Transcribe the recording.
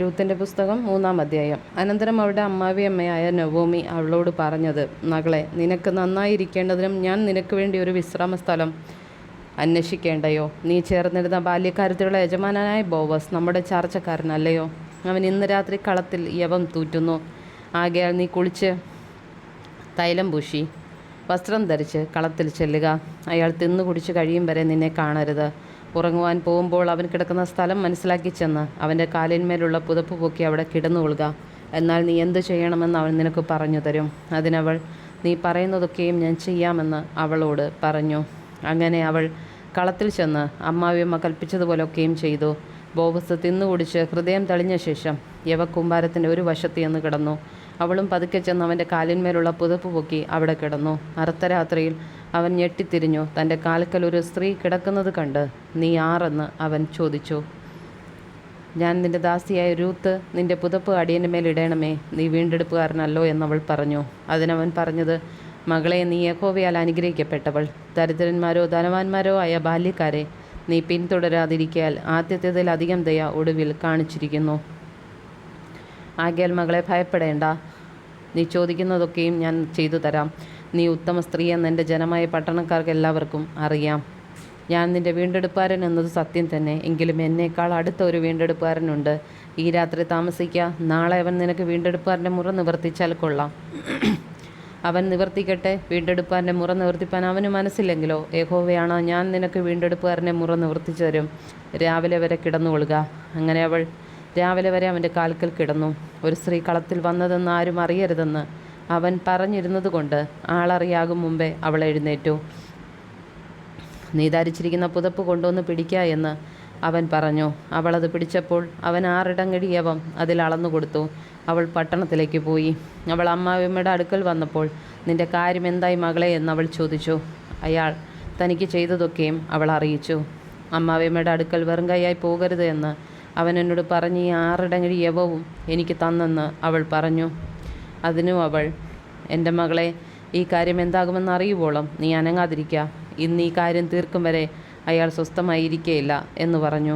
രൂത്തിന്റെ പുസ്തകം 3-ാം അധ്യായം. അനന്തരം അവളുടെ അമ്മാവിയമ്മയായ നൊവോമി അവളോട് പറഞ്ഞത്, മകളെ, നിനക്ക് നന്നായിരിക്കേണ്ടതിനും ഞാൻ നിനക്ക് വേണ്ടി ഒരു വിശ്രാമ സ്ഥലം അന്വേഷിക്കേണ്ടയോ? നീ ചേർന്നിരുന്ന ബാല്യക്കാരത്തിലുള്ള യജമാനായ ബോവസ് നമ്മുടെ ചാർച്ചക്കാരനല്ലയോ? അവൻ ഇന്ന് രാത്രി കളത്തിൽ യവം തൂറ്റുന്നു. ആകയാൽ നീ കുളിച്ച് തൈലം പൂശി വസ്ത്രം ധരിച്ച് കളത്തിൽ ചെല്ലുക. അയാൾ തിന്നു കുടിച്ച് കഴിയും വരെ നിന്നെ കാണരുത്. ഉറങ്ങുവാൻ പോകുമ്പോൾ അവൻ കിടക്കുന്ന സ്ഥലം മനസ്സിലാക്കി ചെന്ന് അവൻ്റെ കാലിന്മേലുള്ള പുതപ്പ് പൊക്കി അവിടെ കിടന്നുകൊള്ളുക. എന്നാൽ നീ എന്തു ചെയ്യണമെന്ന് അവൻ നിനക്ക് പറഞ്ഞു തരും. അതിനവൾ, നീ പറയുന്നതൊക്കെയും ഞാൻ ചെയ്യാമെന്ന് അവളോട് പറഞ്ഞു. അങ്ങനെ അവൾ കളത്തിൽ ചെന്ന് അമ്മാവിയമ്മ കൽപ്പിച്ചതുപോലൊക്കെയും ചെയ്തു. ബോവസ് തിന്നുകുടിച്ച് ഹൃദയം തെളിഞ്ഞ ശേഷം യവക്കൂമ്പാരത്തിൻ്റെ ഒരു വശത്ത് ചെന്ന് കിടന്നു. അവളും പതുക്കെ ചെന്ന് അവൻ്റെ കാലിന്മേലുള്ള പുതപ്പ് പൊക്കി അവിടെ കിടന്നു. അർദ്ധരാത്രിയിൽ അവൻ ഞെട്ടിത്തിരിഞ്ഞു. തൻ്റെ കാൽക്കൽ ഒരു സ്ത്രീ കിടക്കുന്നത് കണ്ട്, നീ ആരെന്ന് അവൻ ചോദിച്ചു. ഞാൻ നിന്റെ ദാസിയായ രൂത്ത്, നിന്റെ പുതപ്പ് അടിയൻ്റെ മേൽ ഇടണമേ, നീ വീണ്ടെടുപ്പുകാരനല്ലോ എന്നവൾ പറഞ്ഞു. അതിനവൻ പറഞ്ഞത്, മകളെ, നീ യഹോവയാൽ അനുഗ്രഹിക്കപ്പെട്ടവൾ. ദരിദ്രന്മാരോ ധനവാന്മാരോ ആയ ബാല്യക്കാരെ നീ പിന്തുടരാതിരിക്കയാൽ ആദ്യത്തേതിൽ അധികം ദയ ഒടുവിൽ കാണിച്ചിരിക്കുന്നു. ആകയാൽ മകളെ, ഭയപ്പെടേണ്ട. നീ ചോദിക്കുന്നതൊക്കെയും ഞാൻ ചെയ്തു തരാം. നീ ഉത്തമ സ്ത്രീ എന്ന് എൻ്റെ ജനമായ പട്ടണക്കാർക്ക് എല്ലാവർക്കും അറിയാം. ഞാൻ നിൻ്റെ വീണ്ടെടുപ്പുകാരൻ എന്നത് സത്യം തന്നെ. എങ്കിലും എന്നേക്കാൾ അടുത്ത ഒരു വീണ്ടെടുപ്പുകാരനുണ്ട്. ഈ രാത്രി താമസിക്കുക. നാളെ അവൻ നിനക്ക് വീണ്ടെടുപ്പുകാരൻ്റെ മുറ നിവർത്തിച്ചാൽ കൊള്ളാം. അവൻ നിവർത്തിക്കട്ടെ. വീണ്ടെടുപ്പുകാരൻ്റെ മുറ നിവർത്തിപ്പാൻ അവന് മനസ്സില്ലെങ്കിലോ, യഹോവയാണോ, ഞാൻ നിനക്ക് വീണ്ടെടുപ്പുകാരൻ്റെ മുറ നിവർത്തിച്ചു തരും. രാവിലെ വരെ കിടന്നുകൊള്ളുക. അങ്ങനെ അവൾ രാവിലെ വരെ അവൻ്റെ കാൽക്കൽ കിടന്നു. ഒരു സ്ത്രീ കളത്തിൽ വന്നതെന്ന് ആരും അറിയരുതെന്ന് അവൻ പറഞ്ഞിരുന്നത് കൊണ്ട് ആളറിയാകും മുമ്പേ അവൾ എഴുന്നേറ്റു. നീ ധരിച്ചിരിക്കുന്ന പുതപ്പ് കൊണ്ടുവന്ന് പിടിക്കുക എന്ന് അവൻ പറഞ്ഞു. അവൾ അത് പിടിച്ചപ്പോൾ അവൻ 6 ഇടങ്ങഴി യവം അതിൽ അളന്നു കൊടുത്തു. അവൾ പട്ടണത്തിലേക്ക് പോയി. അവൾ അമ്മാവിയമ്മയുടെ അടുക്കൽ വന്നപ്പോൾ, നിന്റെ കാര്യം എന്തായി മകളെ എന്നവൾ ചോദിച്ചു. അയാൾ തനിക്ക് ചെയ്തതൊക്കെയും അവൾ അറിയിച്ചു. അമ്മാവിയമ്മയുടെ അടുക്കൽ വെറും കൈയായി പോകരുത് എന്ന് അവൻ എന്നോട് പറഞ്ഞ് ഈ 6 ഇടങ്ങഴി യവവും എനിക്ക് തന്നെന്ന് അവൾ പറഞ്ഞു. അതിനും അവൾ, എൻ്റെ മകളെ, ഈ കാര്യം എന്താകുമെന്ന് അറിയുവോളം നീ അനങ്ങാതിരിക്കുക. ഇന്ന് ഈ കാര്യം തീർക്കും വരെ അയാൾ സ്വസ്ഥമായിരിക്കുകയില്ല എന്ന് പറഞ്ഞു.